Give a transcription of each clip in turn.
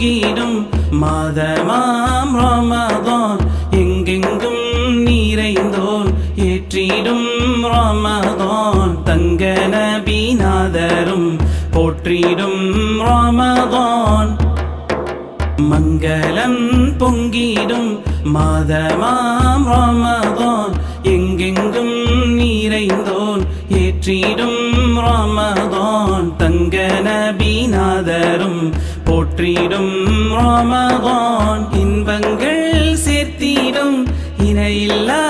பொங்கிடும் மாதமாம் ரமதான் எங்கெங்கும் நிறைந்தோன் ஏற்றிடும் ரமதான் தங்க நபிநாதரும் போற்றிடும் ரமதான் மங்களம் பொங்கிடும் மாதமாம் ரமதான் எங்கெங்கும் நிறைந்தோன் ஏற்றிடும் ரமதான் தங்க நபிநாதரும் போற்றிடும் ரமதான் இன்பங்கள் சேர்த்திடும் இணையில்லா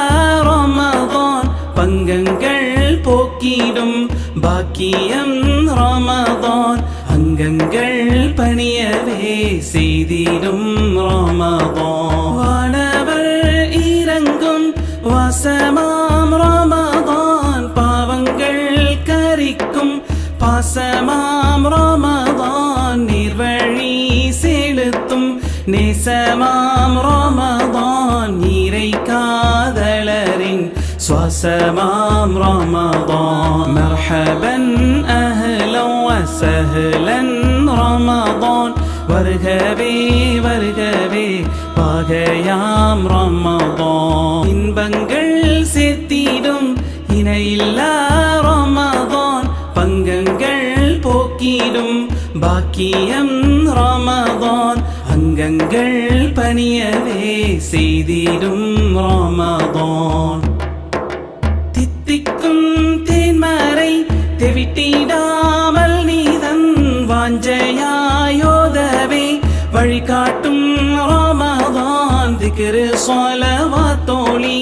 ரமதான் பங்கங்கள் போக்கிடும் பாக்கியம் ரமதான் அங்கங்கள் பணியவே செய்திடும் ரமதான் வானவர் இறங்கும் வாசமாம் ரமதான் பாவங்கள் கரிக்கும் பாசமாம் ரமதான் நீர்வழி செலுத்தும் நேசமாம் ரமதான் நீரை காதலரின் சுவாசமாம் ரமதான் மர்ஹபன் அஹ்லன் வஸஹ்லன் ரமதான் வருகவே வருகவே பாகையாம் ரமதான் இன்பங்கள் சேர்த்திடும் இணையில்லா ரமதான் பங்கங்கள் போக்கிடும் பாக்கியம் ரமதான் அங்கங்கள் பணியவே செய்திடும் ரமதான் தித்திக்கும் தேன்மறை தெவிட்டிடாமல் நீதன் வாஞ்சையாயோதவே வழிகாட்டும் ரமதான் திக்ரு ஸலவாத்தோலி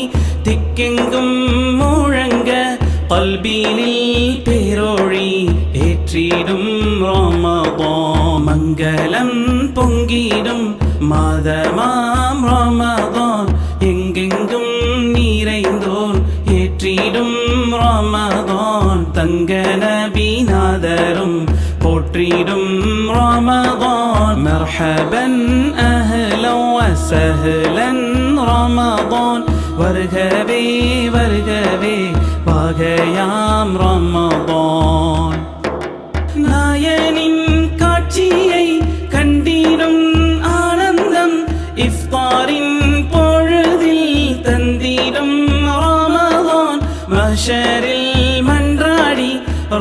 திக்கெங்கும் முழங்க கல்பினில் பேரொழி ஏற்றிடும் ரமதான் மங்களம் பொங்கிடும் மாதமாம் ரமதான் எங்கெங்கும் நிறைந்தோன் ஏற்றிடும் ரமதான் தங்க நபிநாதரும் போற்றிடும் ரமதான் மர்ஹபன் அஹ்லன் வஸஹ்லன் ரமதான் வருகவே வருகவே பாகையாம் ரமதான் நாயனின் காட்சியை கண்டிடும் ஆனந்தம் இஃப்தாரின் பொழுதில் தந்திடும் ரமதான் மஹ்ஷரில் மன்றாடி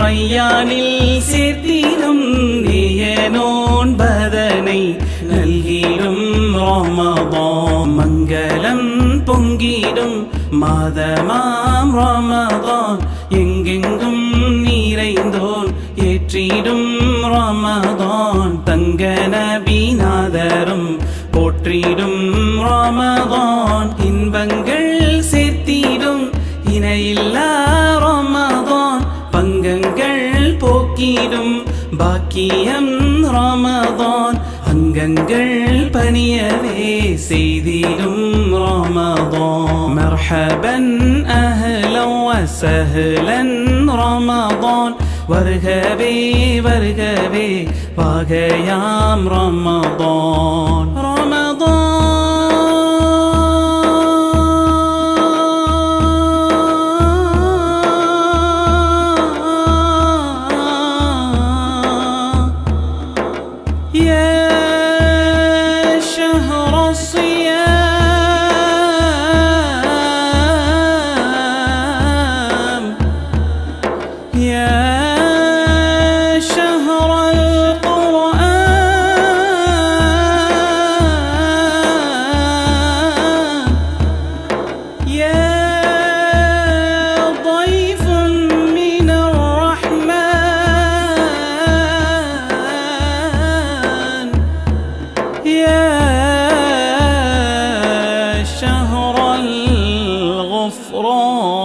ரையானில் சேர்த்திடும் நேயனோன் பதனை நல்கிடும் ரமதான் மங்களம் பொங்கிடும் மாதமாம் ரமதான் எங்கெங்கும் நிறைந்தோன் ஏற்றிடும் ரமதான் தங்க நபிநாதரும் போற்றிடும் ரமதான் இன்பங்கள் சேர்த்திடும் இணையில்லா ரமதான் பங்கங்கள் போக்கிடும் பாக்கியம் ரமதான் அங்கங்கள் பணியவே செய்திடும் ரமதான் மர்ஹபன் அஹ்லன் வஸஹ்லன் ரமதான் வருகவே வருகவே பாகையாம் ரமதான் شهر الغفران